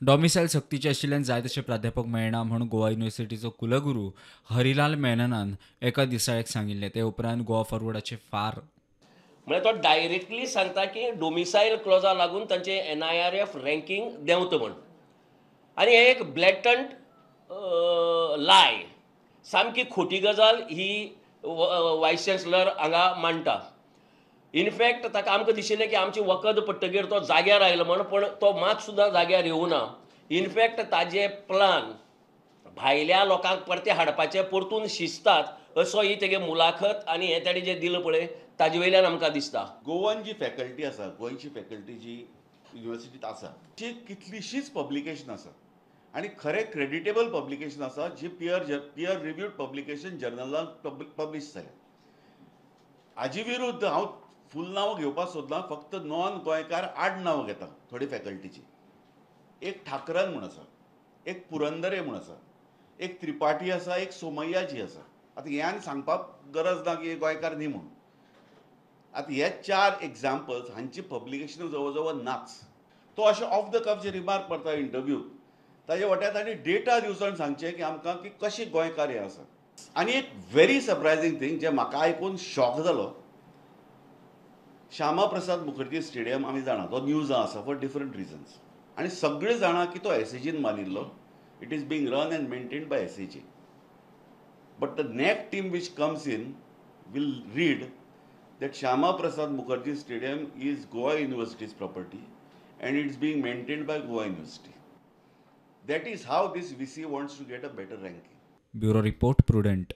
डॉमिसायल सक्तीचे आशिल्ल्यान जाय तशे प्राध्यापक मेळना म्हणून गोवा युनिव्हर्सिटीचो कुलगुरू हरिलाल मेननान एका दिसाळेक सांगिल्ले. ते उपरांत गोवा फॉरवर्डाचे फार म्हणजे तो डायरेक्टली सांगता की डोमिसायल क्लॉजा लागून तांचे NIRF रँकींग देंवत म्हण. आनी हे एक ब्लॅटंट लाय, सामकी खोटी गजाल ही वायस चान्सलर हांगा मांडटा. इनफॅक्ट ताका आमकां दिशिल्लें की आमची वखद पडटकीर तो जाग्यार आयलो म्हण, पण तो मात सुद्दां जाग्यार येवना. इनफॅक्ट ताजे प्लान भायल्या लोकांक परते हाडपाचे परतून शिजतात असो ही तेगे मुलाखत आनी हें ताणें जें दिलं पळय ताजे वयल्यान आमकां दिसता. गोवन जी फॅकल्टी आसा, गोंयची फॅकल्टी जी युनिव्हर्सिटीत आसा, ती कितलीशीच पब्लिकेशन आसा आनी खरें क्रेडिटेबल पब्लिकेशन आसा जी पियर रिव्ह्यूड पब्लिकेशन जर्नलान पब्लीश जाल्या. हाजे विरुद्ध हांव फूल नांवां घेवपाक सोदना, फक्त नॉन गोंयकार आडनांवां घेता थोडी फॅकल्टीची. एक ठाकरन म्हूण आसा, एक पुरंदरे म्हूण आसा, एक त्रिपाठी आसा, एक सोमय्याजी आसा. आतां हें आनी सांगपाक गरज ना की गोंयकार न्ही म्हणून. आतां हे 4 एग्जाम्पल्स हांची पब्लिकेशन जवळ जवळ नाच. तो अशें ऑफ द कफ जे रिमार्क करता इंटरव्यू, ताजे वाट्यार ताणें डेटा दिवचोन सांगचें की आमकां की कशे गोंयकार हे आसा. आनी एक व्हेरी सरप्रायझींग थिंग जें म्हाका आयकून शॉक जालो, श्यामा प्रसाद मुखर्जी स्टेडियम आमी जाणा तो न्यू जावन आसा फॉर डिफरंट रिजन्स. आनी सगळीं जाणा की तो SAGन बांदिल्लो. It is being run and maintained by SAG. But the NAC team which comes in will read that Shyama Prasad Mukherjee Stadium is Goa University's property and it's being maintained by Goa University. That is how this VC wants to get a better ranking. Bureau report prudent.